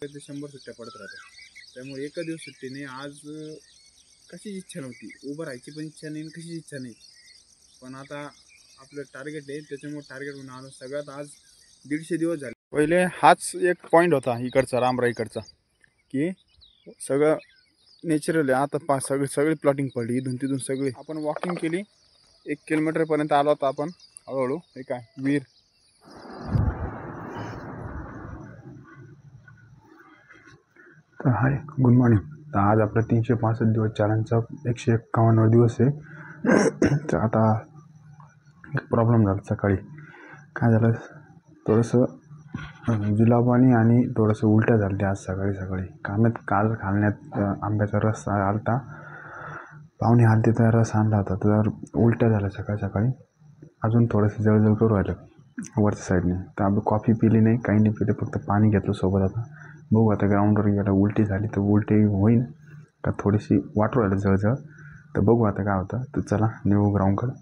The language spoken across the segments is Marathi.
ते 100 सुट्ट्या पडत राहतात. त्यामुळे एका दिवस सुट्टी नाही. आज कशीच इच्छा नव्हती, उभं राहायची पण इच्छा नाही, कशीच इच्छा नाही. पण आता आपलं टार्गेट आहे, त्याच्यामुळे टार्गेट म्हणून आलो. सगळ्यात आज 150 दिवस झाले. पहिले हाच एक पॉईंट होता इकडचा, रामराई इकडचा, की सगळं नॅचरल आहे. आता सगळी प्लॉटिंग पडली इथून तिथून सगळी. आपण वॉकिंग केली 1 किलोमीटरपर्यंत आलो होता आपण हळूहळू. हे काय वीर. तर हाय, गुड मॉर्निंग. तर आज आपला 365 दिवस चॅलेंजचा 151 दिवस आहे. तर आता एक प्रॉब्लेम झाला सकाळी. काय झालं, थोडंसं जुलाबानी आणि थोडंसं उलट्या झाल्या आज सकाळी. काल खाण्यात आंब्याचा रस आलता, पाहुणे आलते तर रस आणला होता, तर उलट्या झाल्या सकाळी. अजून थोडंसं जळजळ करू राहिलं वरच्या साईडने. तर आपण कॉफी पिली नाही, काही नाही पिले, फक्त पाणी घेतलं सोबत. आता बघू, आता ग्राउंडवर गेला उलटी झाली तर उलटी होईन का थोडीशी वाटू राहिलं जळजळ. तर बघू आता काय होतं. तर चला निघू ग्राउंडकडं.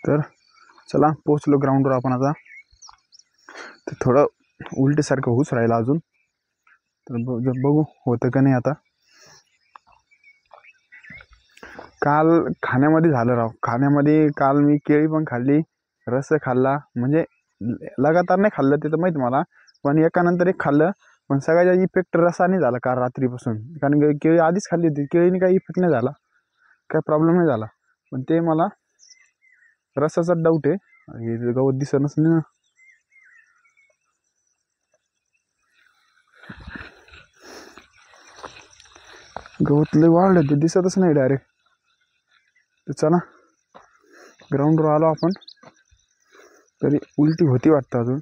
तर चला पोचलो ग्राउंडवर आपण आता. तर थोडं उलटीसारखं होऊच राहिलं अजून. तर बघू होतं का नाही आता. काल खाण्यामध्ये झालं राव. खाण्यामध्ये काल मी केळी पण खाल्ली, रस खाल्ला. म्हणजे लगातार नाही खाल्लं ते तर माहीत मला, पण एकानंतर एक खाल्लं. पण सगळ्याचा इफेक्ट रसाने झाला काल रात्रीपासून. कारण केळी आधीच खाल्ली होती, केळीने काही इफेक्ट नाही झाला, काही प्रॉब्लेम नाही झाला. पण ते मला रसाचा डाऊट आहे. हे गवत दिसतच नाही ना. गवत लय वाढलं, ते दिसतच नाही डायरेक्ट. तर चला ग्राउंडवर आलो आपण. तरी उलटी होती वाटतं अजून,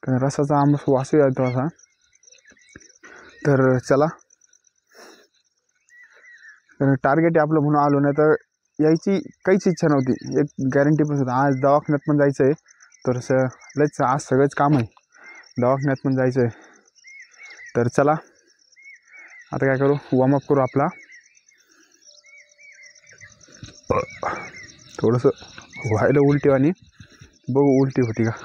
कारण रसाचा आंबा वास येतो असा. तर चला, टार्गेट आहे आपलं म्हणून आलो, नाही तर यायची काहीच इच्छा नव्हती. एक गॅरंटी पण होती. आज दवाखान्यात पण जायचं आहे, तर लयच आज सगळंच काम आहे, दवाखान्यात पण जायचं आहे. तर चला आता काय करू, वॉर्मअप करू आपला. थोडंसं व्हायला उलटीवानी, बघू उलटी होती का.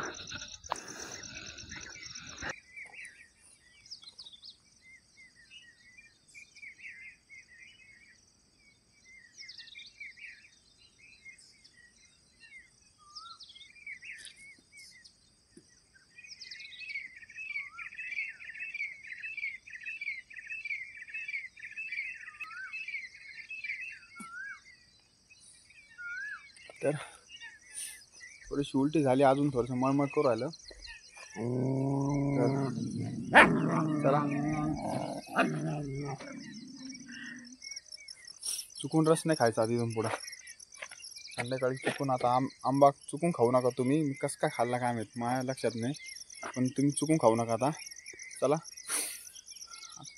तर थोडीशी उलटी झाली, अजून थोडंसं मळमळ करू राहिलं. तर चला, चुकून रस नाही खायचा आधी इथून पुढं. संध्याकाळी चुकून आता आंबा चुकून खाऊ नका तुम्ही. मी कसं काय खाल्ला काय माहीत, माझ्या लक्षात नाही, पण तुम्ही चुकून खाऊ नका आता. चला,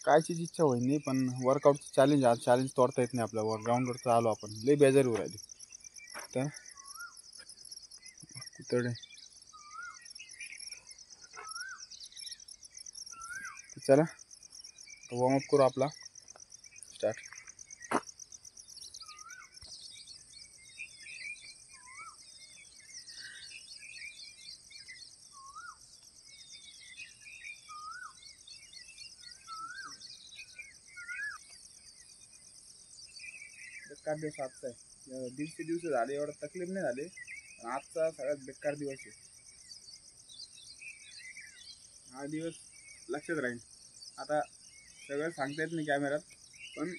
कायचीच इच्छा होईल नाही, पण वर्कआउटचं चॅलेंज, आज चॅलेंज तोडता येत नाही आपल्यावर. ग्राउंडवरचं आलो आपण, लई बेजारी होऊ राहिली. तर कुतडे चला वॉर्मअप करू आपला, स्टार्ट. बेकार दिवस आजचा आहे. 150 दिवस झाले, एवढा तकलीफ नाही झाली, पण आजचा सगळ्यात बेकार दिवस आहे. हा दिवस लक्षात राहील. आता सगळं सांगता येत नाही कॅमेऱ्यात, पण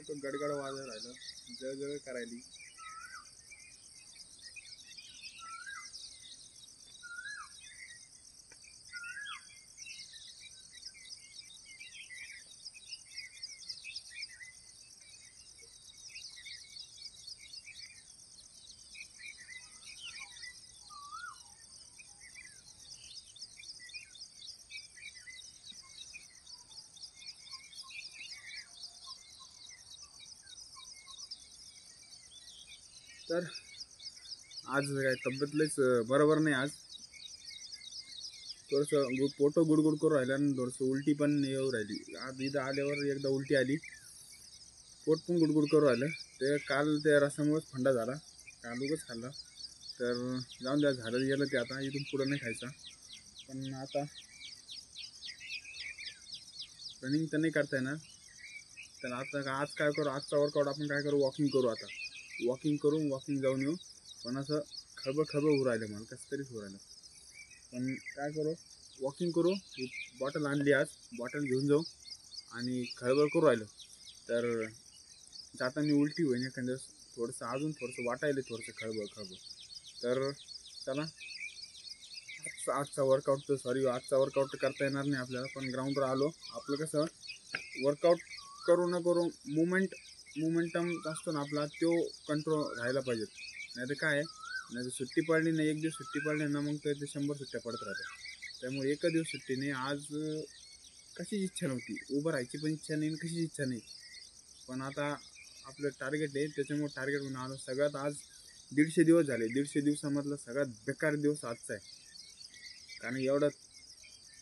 तो गडगड वाजत राहिलं, जळजळ करायली. तर आज काय तब्येतलेच बरोबर नाही. आज थोडंसं पोटं गुडगुड करून राहिलं आणि थोडंसं उलटी पण येऊ राहिली. आज इथं आल्यावर एकदा उलटी आली, पोट पण गुडगुड करून राहिलं. ते काल त्या रसामुळेच थंडा झाला, काल उगाच खाल्ला. तर जाऊन द्या, झालं गेलं ते, आता इथून पुढं नाही खायचा. पण आता रनिंग तर नाही करता येणार. तर आता आज काय करू, आजचा वर्कआउट आपण काय करू, वॉकिंग करू. आता वॉकिंग जाऊन येऊ. पण असं खळबळ होऊ राहिलं, मला कसं तरीच होऊ राहिलं. पण काय करू, वॉकिंग करू. बॉटल आणली आज, बॉटल घेऊन जाऊ आणि खळबळ करू राहिलं तर जाताना उलटी होईन एखाद्या वेळेस. अजून थोडंसं वाटायला थोडंसं खळबळ. तर चला, आजचा वर्कआउट तर करता येणार नाही आपल्याला. पण ग्राउंडवर आलो, आपलं कसं वर्कआउट करू न करू मोमेंटम असतो ना आपला, तो कंट्रोल राहायला पाहिजे. नाही तर काय, नाही तर सुट्टी पडली नाही, एक दिवस सुट्टी पडली ना, मग तर ते 100 सुट्ट्या पडत राहतात. त्यामुळे एक दिवस सुट्टी नाही. आज कशीच इच्छा नव्हती, उभं राहायची पण इच्छा नाही, कशीच इच्छा नाही. पण आता आपलं टार्गेट आहे, त्याच्यामुळे टार्गेट म्हणून आलो. सगळ्यात आज 150 दिवस झाले. 150 दिवसामधला सगळ्यात बेकार दिवस आजचा आहे. कारण एवढं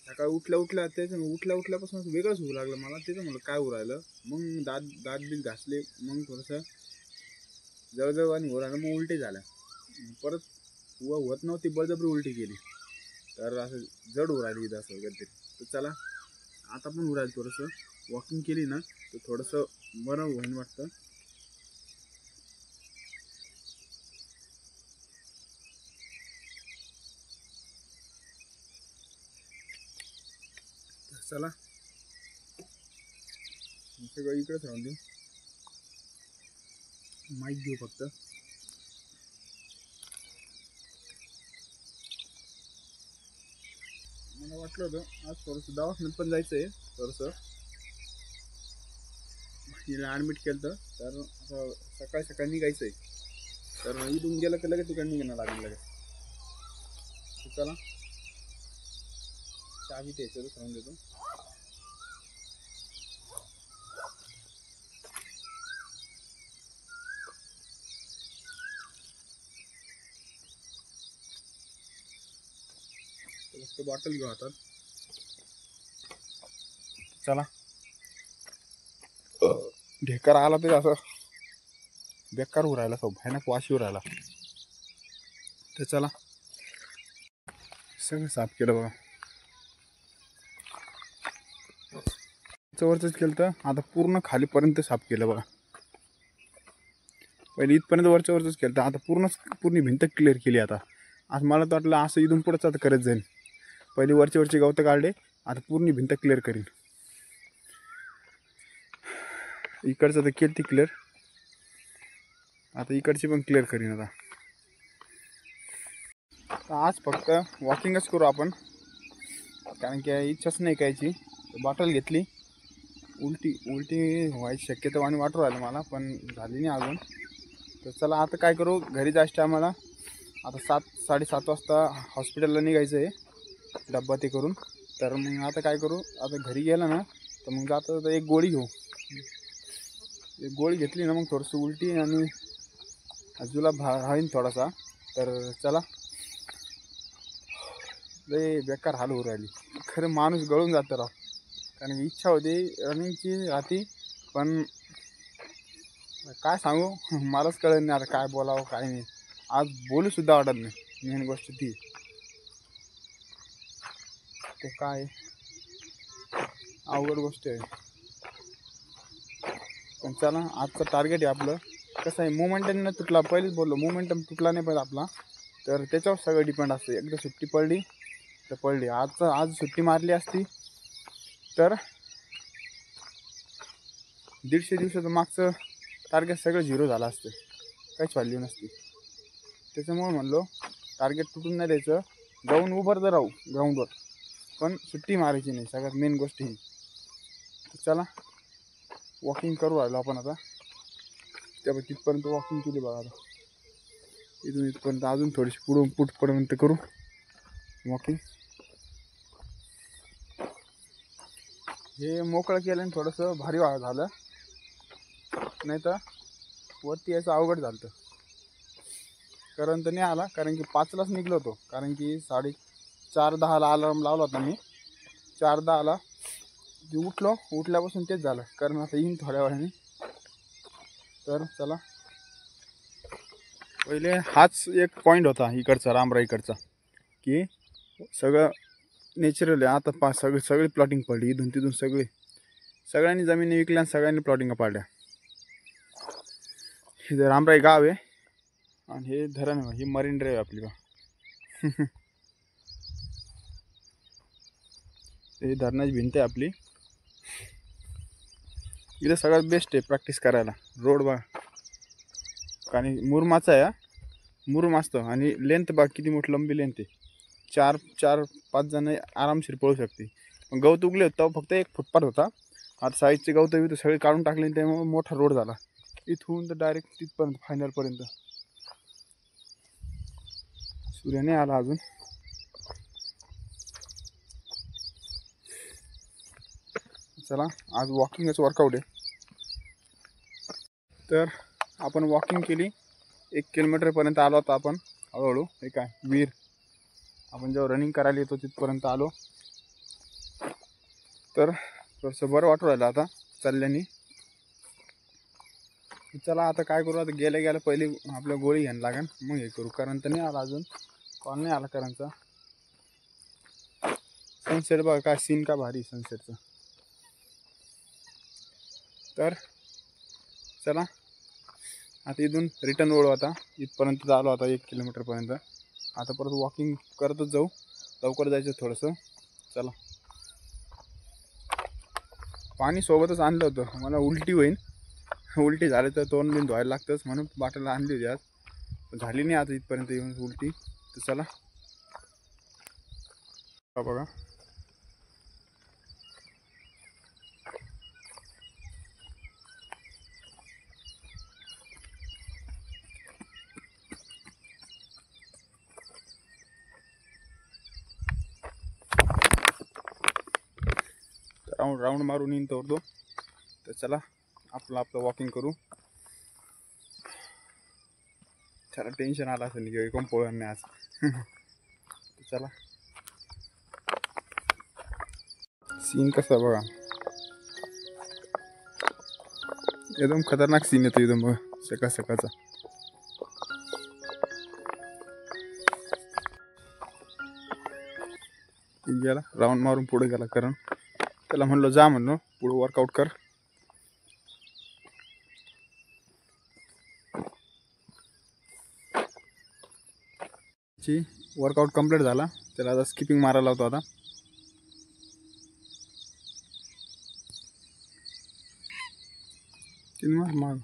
सकाळी उठल्यापासून वेगळंच होऊ लागलं मला. त्याचं म्हणलं काय होऊ राहिलं. मग दात बीत घासले, मग थोडंसं जवळजवळ आणि होऊ राहिलं. मग उलटी झाल्या, परत होत नव्हती, बळजबरी उलटी केली. तर असं जड होऊ राहिली इथं असं वगैरे. तर चला, आता पण होऊ राहिलं. थोडंसं वॉकिंग केली ना तर थोडंसं बरं होईन वाटतं. चला, सगळं इकडेच राहून देऊ, माईक घेऊ फक्त. मला वाटलं होतं आज थोडंसं दवाखान्यात पण जायचं आहे. थोडंसं हिला ॲडमिट केलं तर असं सकाळी निघायचं आहे. तर इथून गेलं तर लगेच तिकडे निघणं लागेल लगेच. चला, चावी त्याच्यातच राहून देतो. फक्त बॉटल घेऊ हातात. चला, ढेकर आला तरी असं बेकार होऊ राहिला, असं भयानक वाशी होऊ राहिला. तर चला, सगळं साफ केलं बघा. वरचंच केलं तर आता पूर्ण खालीपर्यंत साफ केलं बघा. पहिले इथपर्यंत वरचंच केलं तर आता पूर्ण भिंत क्लिअर केली. आज मला तर वाटलं असं इथून पुढंच आता करत जाईल. पहिले वरचे गवतं काढले, आता पूर्ण भिंत क्लिअर करीन. इकडचं तर केली ती क्लिअर, आता इकडची पण क्लिअर करीन. आता आज फक्त वॉकिंगच करू आपण, कारण की इच्छाच नाही कायची. बॉटल घेतली, उलटी व्हायची शक्यता आणि वाटू राहिलं मला, पण झाली नाही अजून. तर चला, आता काय करू, घरी जायचं आम्हाला. आता 7-7:30 वाजता हॉस्पिटलला निघायचं आहे, डब्बा ते करून. तर मग आता काय करू, आता घरी गेलं ना तर मग जाता तर एक गोळी घेऊ. एक गोळी घेतली ना, मग थोडंसं उलटी आणि अजूला राहीन थोडासा. तर चला, लय बेकार हाल होऊ राहिली खरं, माणूस गळून जातं राव. कारण इच्छा होती रनिंगची राहती, पण काय सांगू, मलाच कळत नाही आता काय बोलावं काय नाही. आज बोलूसुद्धा वाटत नाही. मेन गोष्ट ती ते काय अवघड गोष्ट आहे. पण चला, आजचं टार्गेट आहे आपलं. कसं आहे, मोमेंटम न तुटला, पहिलेच बोललो, मोमेंटम तुटला नाही पाहिजे आपला. तर त्याच्यावर सगळं डिपेंड असतं. एकदा सुट्टी पडली तर पडली. आज सुट्टी मारली असती तर 150 दिवसाचं मागचं टार्गेट सगळं 0 झालं असतं, काहीच व्हॅल्यू नसती. त्याच्यामुळे म्हणलो टार्गेट तुटून नाही द्यायचं, जाऊन उभं तर राहू ग्राउंडवर, पण सुट्टी मारायची नाही, सगळ्यात मेन गोष्ट ही. तर चला, वॉकिंग करू राहिलो आपण आता. त्यामुळे तिथपर्यंत वॉकिंग केली बघा. आता इथून इथपर्यंत अजून थोडीशी पुढपर्यंत करू वॉकिंग. हे मोकळं केलं आणि थोडंसं भारी झालं, नाही तर वरती यायचं अवघड झालं. करण तर नाही आला, कारण की 5लाच निघलो होतो, कारण की 4:30ला अलार्म लावला होता मी. 4:10ला उठल्यापासून तेच झालं, कारण आता येईन थोड्या वेळाने. तर चला, पहिले हाच एक पॉईंट होता इकडचा, रामराई इकडचा, की सगळं नॅचरल आहे. आता सगळी प्लॉटिंग पडली, इथून तिथून सगळ्यांनी जमिनी विकल्या आणि सगळ्यांनी प्लॉटिंग पाडल्या. हे रामराई गाव आहे आणि हे धरण आहे, ही मरीन ड्राईव्ह आपली का. हे धरणाची भिंत आहे आपली. इथं सगळ्यात बेस्ट आहे प्रॅक्टिस करायला. रोड बघा, कारण मुरुमाचा आहे, मुरुम असतं आणि लेंथ बघा किती मोठी लंबी लेंथ आहे. 4-5 जण आरामशीर पळू शकते. पण गवत उगले होतं फक्त 1 फुटपाथ होता. आता साईजचे गवत बिवत सगळे काढून टाकले, त्यामुळे मोठा रोड झाला इथून तर डायरेक्ट तिथपर्यंत, फायनलपर्यंत. सूर्य नाही आला अजून. चला, आज वॉकिंगच वर्कआउट आहे. तर आपण वॉकिंग केली, 1 किलोमीटरपर्यंत आलो होतो आपण हळूहळू. हे काय वीर, आपण जेव्हा रनिंग करायला येतो तिथपर्यंत आलो. तर थोडंसं बरं वाटू राहिलं आता चालल्याने. चला आता काय करू, आता गेल्या पहिले आपल्या गोळी घ्यायला लागेल, मग हे करू. कारण तर नाही आला अजून, कॉल नाही आला करणचा. सनसेट बघा काय सीन, का भारी सनसेटचं. तर चला, आता इथून रिटर्न ओढू. आता इथपर्यंत आलो, आता 1 किलोमीटरपर्यंत. आता परत वॉकिंग करतच जाऊ, लवकर जायचं थोडंसं. चला, पाणी सोबतच आणलं होतं, मला उलटी होईल, उलटी झाली तर तोंड बिन धुवायला लागतंच, म्हणून बाटला आणली होती आज. पण झाली नाही आता इथपर्यंत येऊन उलटी. तर चला बघा, राऊंड मारून येईन तो. तर चला, आपलं वॉकिंग करू. त्याला टेन्शन आलं असेल की कोण पोळणार नाही आज. चला, सीन कसा बघा, एकदम खतरनाक सीन येतो एकदम बघा, सकाळचा. गेला राऊंड मारून पुढे गेला, कारण त्याला म्हणलो जा, म्हणलो पुढे वर्कआउट कर. वर्कआउट कंप्लीट झाला, त्याला आता स्किपिंग मारायला होतो. आता किती माग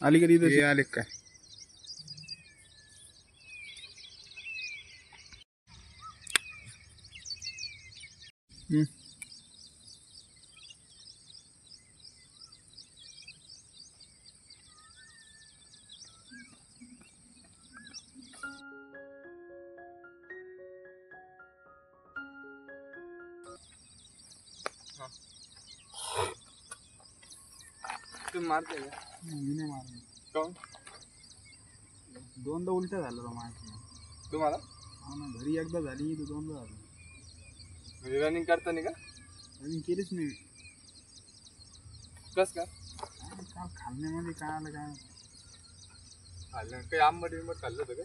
आली कधी इथे आले काय. तू मारते का? मी नाही मारत. काऊन? दोनदा उलट्या झालं रे माझ्या. तुम्हाला? हा ना, घरी एकदा झाली, तर दोनदा झाली. म्हणजे रनिंग करताना का? रनिंग केलीच नाही. कस का? काय खाल्ल्यामध्ये काय आलं काय खाल्लं? काही आंबट बिंबट खाल्लं होतं का?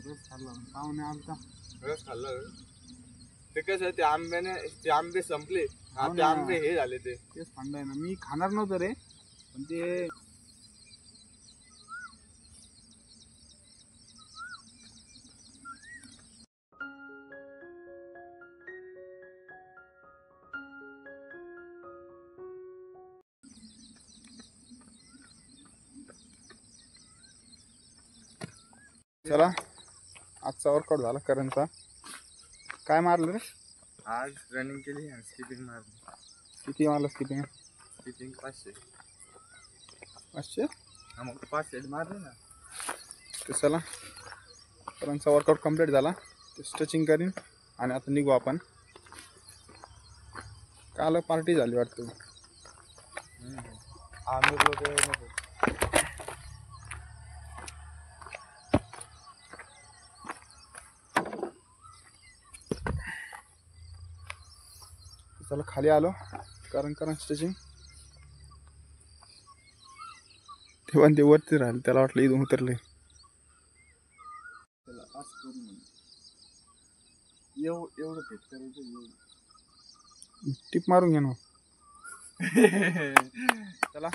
रस खाल्ला, पाहुणे आलता, रस खाल्ला. ते कसं आहे, ते आंब्याने ते आंबे संपले, ते आंबे हे झाले, तेच थंड आहे ना. मी खाणार नव्हतं रे, पण ते चला, आजचा वर्कआउट झाला करणचा. काय मारलं रे आज? रनिंग केली आणि स्किपिंग मारली. किती मारलं स्किपिंग? स्किपिंग 500. हा, मग 500 मारले ना. तर चला, करणचा वर्कआउट कंप्लीट झाला, स्ट्रेचिंग करीन आणि आता निघू आपण. काल पार्टी झाली वाटतं. आमिर लोक नको. चला खाली आलो कारण स्टेशन तेव्हा ते वरती राहिले त्याला वाटलं इथून उतरले. त्याला असं करू म्हणून एवढं पेट करायचं एवढं टिप मारून घे ना. चला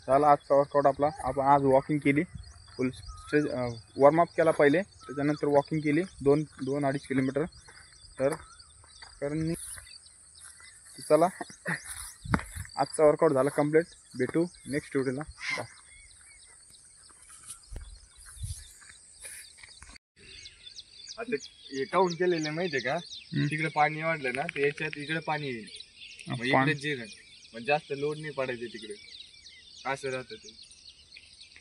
झाला आजचा वर्कआउट आपला. आपण आज वॉकिंग केली फुल वॉर्मअप केला पहिले त्याच्यानंतर वॉकिंग केली 2-2.5 किलोमीटर. तर कारण चला आजचा वर्कआउट झाला कंप्लीट. भेटू नेक्स्ट व्हिडिओला. बाय. आता हे काऊन केलेलं माहितीये का तिकडे पाणी वाढलं ना तर याच्यात इकडे पाणी येईल मग इकडे जिरण मग जास्त लोड नाही पडायचे तिकडे असं राहतं ते.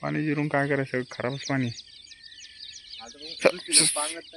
पाणी जिरून काय करायचं खराबच पाणी. आता मग पाण्यात